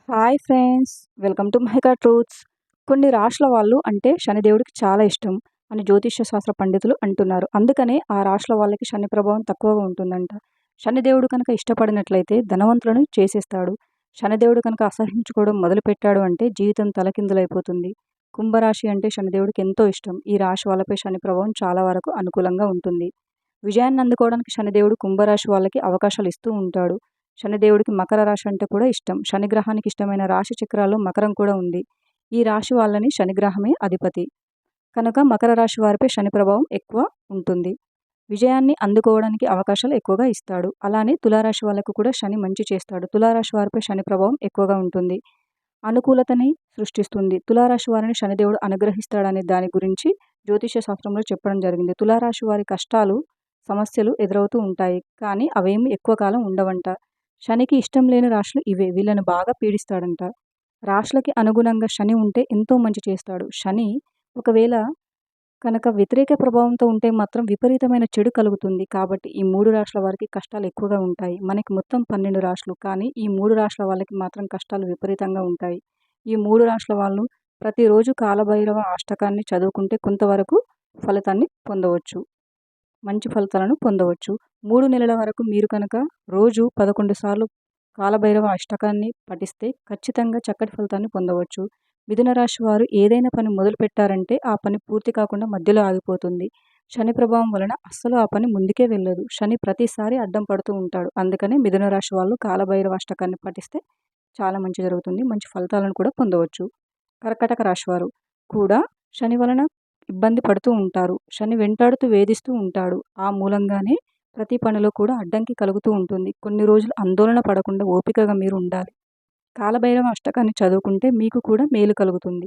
Hi friends, welcome to mica truths. కొన్ని రాశుల వాళ్ళు అంటే శనిదేవుడికి చాలా ఇష్టం అని జ్యోతిష్య శాస్త్ర పండితులు అంటున్నారు. అందుకనే ఆ రాశుల వాళ్ళకి శని ప్రభావం తక్కువగా ఉంటుందంట. శనిదేవుడు కనుక ఇష్టపడినట్లయితే ధనవంతులను చేసేస్తాడు. శనిదేవుడు కనుక అసహించుకోవడం మొదలుపెట్టాడు అంటే జీవితం తలకిందులైపోతుంది. కుంభరాశి అంటే శనిదేవుడికి ఎంతో ఇష్టం. ఈ రాశి వాళ్ళపై శని ప్రభావం చాలా వరకు అనుకూలంగా ఉంటుంది. విజయాన్ని అందుకోవడానికి శనిదేవుడు కుంభరాశి వాళ్ళకి అవకాశాలు ఇస్తూ ఉంటాడు. శనిదేవుడికి మకర రాశి అంటే కూడా ఇష్టం. శనిగ్రహానికి ఇష్టమైన రాశి చక్రాల్లో మకరం కూడా ఉంది. ఈ రాశి వాళ్ళని శనిగ్రహమే అధిపతి. కనుక మకర రాశి వారిపై శని ప్రభావం ఎక్కువ ఉంటుంది. విజయాన్ని అందుకోవడానికి అవకాశాలు ఎక్కువగా ఇస్తాడు. అలానే తులారాశి వాళ్ళకు కూడా శని మంచి చేస్తాడు. తులారాశి వారిపై శని ప్రభావం ఎక్కువగా ఉంటుంది. అనుకూలతని సృష్టిస్తుంది. తులారాశి వారిని శనిదేవుడు అనుగ్రహిస్తాడనే దాని గురించి జ్యోతిష్య శాస్త్రంలో చెప్పడం జరిగింది. తులారాశి వారి కష్టాలు, సమస్యలు ఎదురవుతూ ఉంటాయి. కానీ అవేమి ఎక్కువ కాలం ఉండవంట. శనికి ఇష్టం లేని రాశులు ఇవే. వీళ్ళని బాగా పీడిస్తాడంట. రాశులకి అనుగుణంగా శని ఉంటే ఎంతో మంచి చేస్తాడు. శని ఒకవేళ కనుక వ్యతిరేక ప్రభావంతో ఉంటే మాత్రం విపరీతమైన చెడు కలుగుతుంది. కాబట్టి ఈ 3 రాశుల వారికి కష్టాలు ఎక్కువగా ఉంటాయి. మనకి మొత్తం 12 రాశులు, కానీ ఈ 3 రాశుల వాళ్ళకి మాత్రం కష్టాలు విపరీతంగా ఉంటాయి. ఈ 3 రాశుల వాళ్ళు ప్రతిరోజు కాలభైరవ అష్టకాన్ని చదువుకుంటే కొంతవరకు ఫలితాన్ని పొందవచ్చు. మంచి ఫలితాలను పొందవచ్చు. 3 నెలల వరకు మీరు కనుక రోజు 11 సార్లు కాలభైరవ అష్టకాన్ని పఠిస్తే ఖచ్చితంగా చక్కటి ఫలితాన్ని పొందవచ్చు. మిథున రాశి వారు ఏదైనా పని మొదలుపెట్టారంటే ఆ పని పూర్తి కాకుండా మధ్యలో ఆగిపోతుంది. శని ప్రభావం వలన అస్సలు ఆ పని ముందుకే వెళ్ళదు. శని ప్రతిసారి అడ్డం పడుతూ ఉంటాడు. అందుకనే మిథున రాశి వాళ్ళు కాలభైరవ అష్టకాన్ని పఠిస్తే చాలా మంచి జరుగుతుంది. మంచి ఫలితాలను కూడా పొందవచ్చు. కర్కాటక రాశి వారు కూడా శని వలన ఇబ్బంది పడుతూ ఉంటారు. శని వెంటాడుతూ వేధిస్తూ ఉంటాడు. ఆ మూలంగానే ప్రతి పనిలో కూడా అడ్డంకి కలుగుతూ ఉంటుంది. కొన్ని రోజులు ఆందోళన పడకుండా ఓపికగా మీరు ఉండాలి. కాలభైరవ అష్టకాన్ని చదువుకుంటే మీకు కూడా మేలు కలుగుతుంది.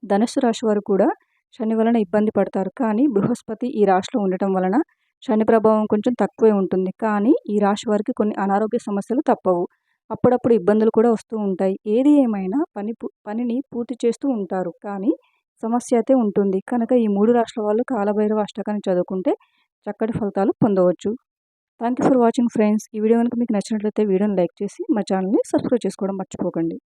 ధనుస్సు రాశి వారు కూడా శని వలన ఇబ్బంది పడతారు. కానీ బృహస్పతి ఈ రాశిలో ఉండటం వలన శని ప్రభావం కొంచెం తక్కువే ఉంటుంది. కానీ ఈ రాశి వారికి కొన్ని అనారోగ్య సమస్యలు తప్పవు. అప్పుడప్పుడు ఇబ్బందులు కూడా వస్తూ ఉంటాయి. ఏది ఏమైనా పనిని పూర్తి చేస్తూ ఉంటారు. కానీ సమస్య అయితే ఉంటుంది. కనుక ఈ 3 రాశుల వాళ్ళు కాలభైరవ అష్టకాన్ని చదువుకుంటే చక్కటి ఫలితాలు పొందవచ్చు. Thank you for watching friends. ఈ వీడియో కనుక మీకు నచ్చినట్లయితే వీడియోని లైక్ చేసి మా ఛానల్ని సబ్స్క్రైబ్ చేసుకోవడం మర్చిపోకండి.